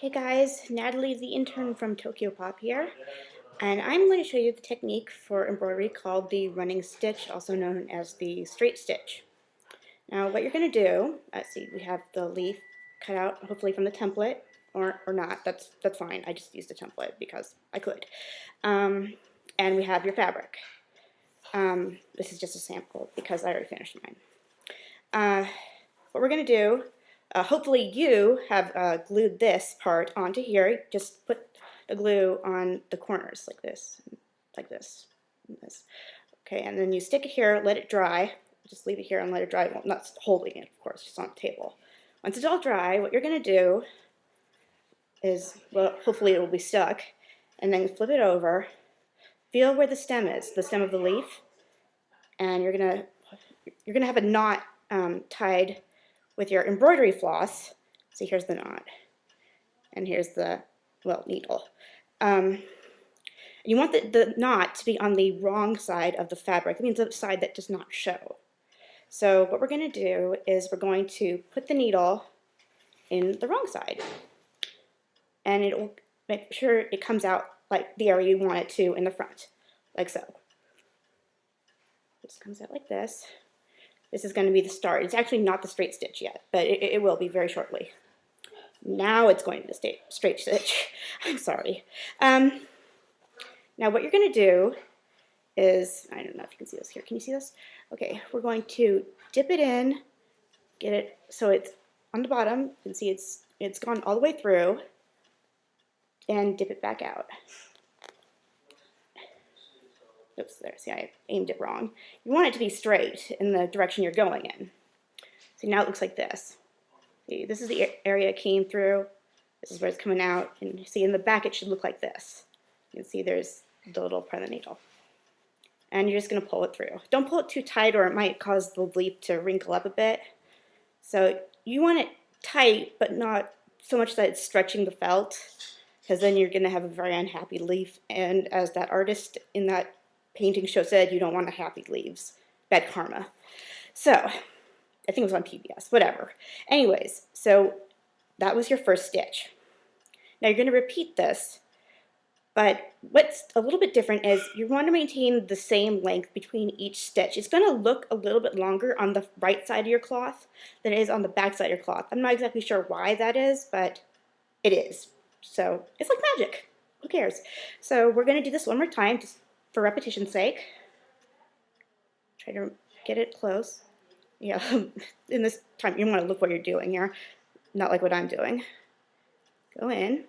Hey guys, Natalie the intern from Tokyo Pop here, and I'm going to show you the technique for embroidery called the running stitch, also known as the straight stitch. Now what you're going to do, let's see, we have the leaf cut out hopefully from the template, or not, that's fine, I just used a template because I could. And we have your fabric. This is just a sample because I already finished mine. What we're going to do, hopefully you have glued this part onto here. Just put the glue on the corners like this, like this, and this. Okay, and then you stick it here, let it dry. Just leave it here and let it dry. Well, not holding it, of course, just on the table. Once it's all dry, what you're going to do is, well, hopefully it will be stuck, and then flip it over. Feel where the stem is, the stem of the leaf, and you're gonna have a knot tied with your embroidery floss. See, here's the knot, and here's the, well, needle. You want the knot to be on the wrong side of the fabric. That means the side that does not show. So what we're going to do is we're going to put the needle in the wrong side, and it will make sure it comes out like the area you want it to in the front, like so. This comes out like this. This is going to be the start. It's actually not the straight stitch yet, but it will be very shortly. Now it's going to the straight stitch. I'm sorry. Now what you're going to do is, I don't know if you can see this here. Can you see this? Okay, we're going to dip it in, get it so it's on the bottom. You can see it's gone all the way through, and dip it back out. Oops, there, see, I aimed it wrong. You want it to be straight in the direction you're going in. See, now it looks like this. See, this is the area it came through. This is where it's coming out. And you see in the back it should look like this. You can see there's the little part of the needle. And you're just going to pull it through. Don't pull it too tight or it might cause the leaf to wrinkle up a bit. So you want it tight, but not so much that it's stretching the felt, because then you're going to have a very unhappy leaf. And as that artist in that painting show said, you don't want happy leaves. Bad karma. So, I think it was on PBS, whatever. Anyways, so that was your first stitch. Now you're going to repeat this, but what's a little bit different is you want to maintain the same length between each stitch. It's going to look a little bit longer on the right side of your cloth than it is on the back side of your cloth. I'm not exactly sure why that is, but it is. So, it's like magic. Who cares? So we're going to do this one more time, just for repetition's sake. Try to get it close. Yeah, in this time you want to look what you're doing here, not like what I'm doing. Go in.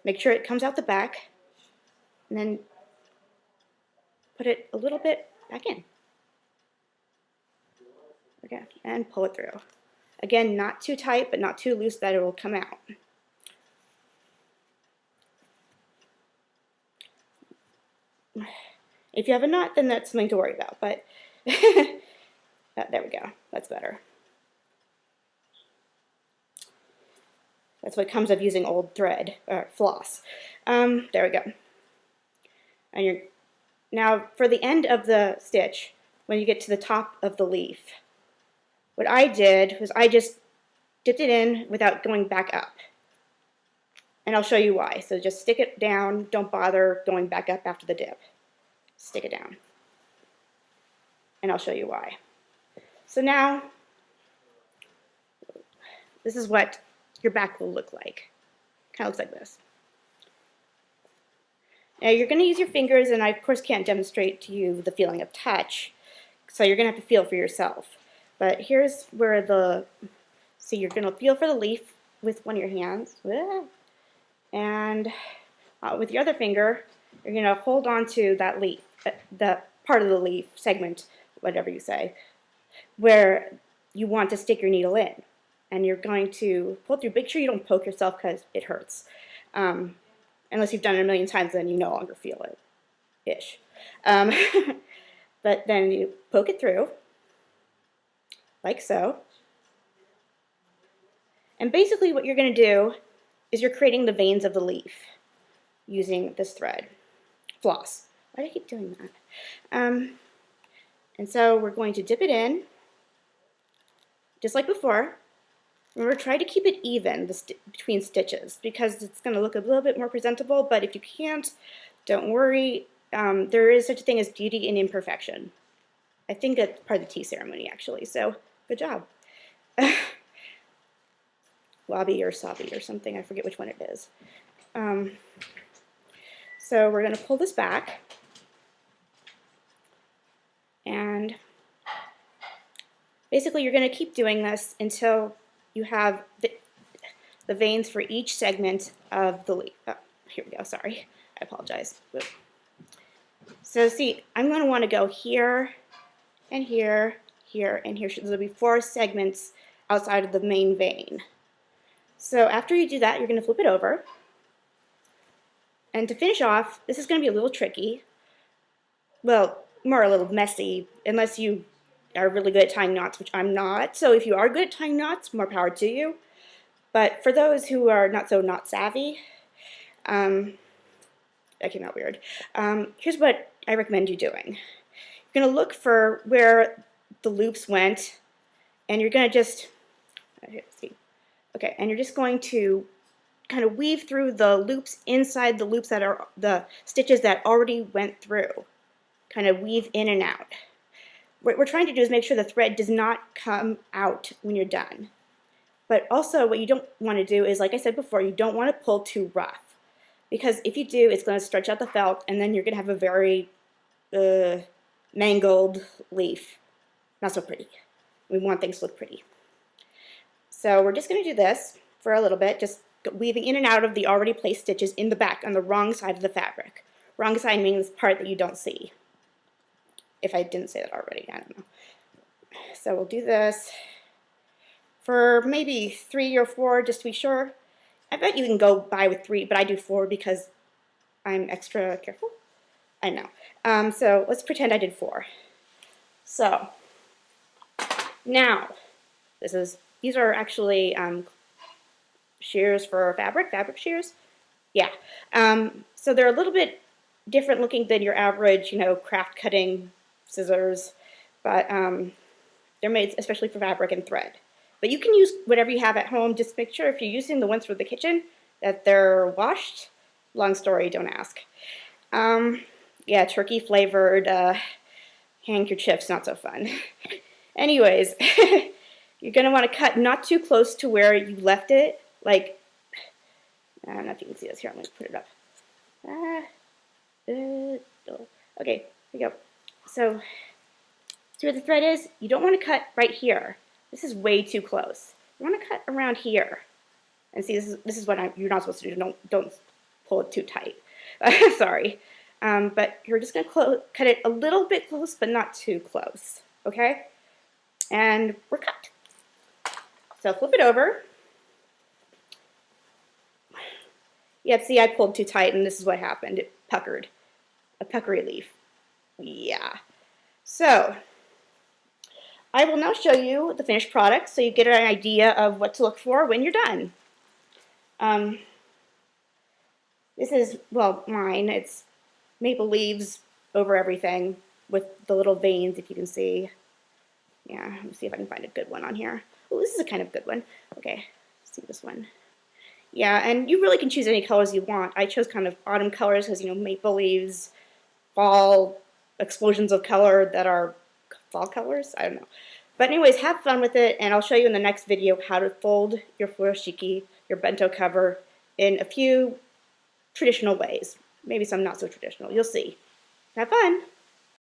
Make sure it comes out the back, and then put it a little bit back in. Okay, and pull it through. Again, not too tight, but not too loose that it will come out. If you have a knot, then that's something to worry about, but there we go. That's better. That's what comes of using old thread, or floss. There we go. And now for the end of the stitch, when you get to the top of the leaf, what I did was I just dipped it in without going back up. And I'll show you why. So just stick it down, don't bother going back up after the dip. Stick it down. And I'll show you why. So now, this is what your back will look like. Kind of looks like this. Now you're going to use your fingers, and I of course can't demonstrate to you the feeling of touch, so you're going to have to feel for yourself. But here's where see, you're going to feel for the leaf with one of your hands, and with your other finger, you're going to hold on to that leaf, the part of the leaf segment, whatever you say, where you want to stick your needle in. And you're going to pull through. Make sure you don't poke yourself because it hurts. Unless you've done it a million times, then you no longer feel it. Ish. But then you poke it through, like so. And basically what you're going to do is you're creating the veins of the leaf using this thread. Floss. Why do I keep doing that? And so we're going to dip it in, just like before. Remember, try to keep it even between stitches because it's going to look a little bit more presentable, but if you can't, don't worry. There is such a thing as beauty in imperfection. I think that's part of the tea ceremony, actually, so good job. Wabi or Sabi or something, I forget which one it is. So we're going to pull this back, and basically you're going to keep doing this until you have the veins for each segment of the leaf. Oh, here we go, sorry, I apologize. So see, I'm going to want to go here, and here, here, and here. So there'll be 4 segments outside of the main vein. So after you do that, you're going to flip it over. And to finish off, this is going to be a little tricky. Well, more a little messy, unless you are really good at tying knots, which I'm not. So if you are good at tying knots, more power to you. But for those who are not so knot savvy, that came out weird. Here's what I recommend you doing. You're going to look for where the loops went, and you're going to just, and you're just going to kind of weave through the loops inside the loops that are the stitches that already went through. Kind of weave in and out. What we're trying to do is make sure the thread does not come out when you're done. But also what you don't want to do is, like I said before, you don't want to pull too rough. Because if you do, it's going to stretch out the felt, and then you're going to have a very mangled leaf. Not so pretty. We want things to look pretty. So we're just going to do this for a little bit, just weaving in and out of the already placed stitches in the back on the wrong side of the fabric. Wrong side means the part that you don't see. If I didn't say that already, I don't know. So we'll do this for maybe 3 or 4 just to be sure. I bet you can go by with 3, but I do 4 because I'm extra careful. I know. So let's pretend I did 4. So now these are actually shears for fabric shears. Yeah. So they're a little bit different looking than your average, craft cutting scissors, but they're made especially for fabric and thread. But you can use whatever you have at home. Just make sure if you're using the ones for the kitchen that they're washed. Long story, don't ask. Yeah, turkey flavored handkerchiefs, not so fun. Anyways, you're going to want to cut not too close to where you left it. Like, I don't know if you can see this here. I'm going to put it up. Okay, here we go. So, see where the thread is? You don't want to cut right here. This is way too close. You want to cut around here. And see, this is what you're not supposed to do. Don't pull it too tight. Sorry. But you're just going to cut it a little bit close, but not too close. Okay? And we're cut. So flip it over. Yeah, see, I pulled too tight, and this is what happened. It puckered. A puckery leaf. Yeah. So, I will now show you the finished product so you get an idea of what to look for when you're done. This is, well, mine. It's maple leaves over everything with the little veins, if you can see. Yeah, let me see if I can find a good one on here. Oh, this is a kind of good one. Okay, let's see this one. Yeah, and you really can choose any colors you want. I chose kind of autumn colors because, maple leaves, fall, explosions of color that are fall colors. I don't know. But anyways, have fun with it, and I'll show you in the next video how to fold your furoshiki, your bento cover, in a few traditional ways. Maybe some not so traditional. You'll see. Have fun!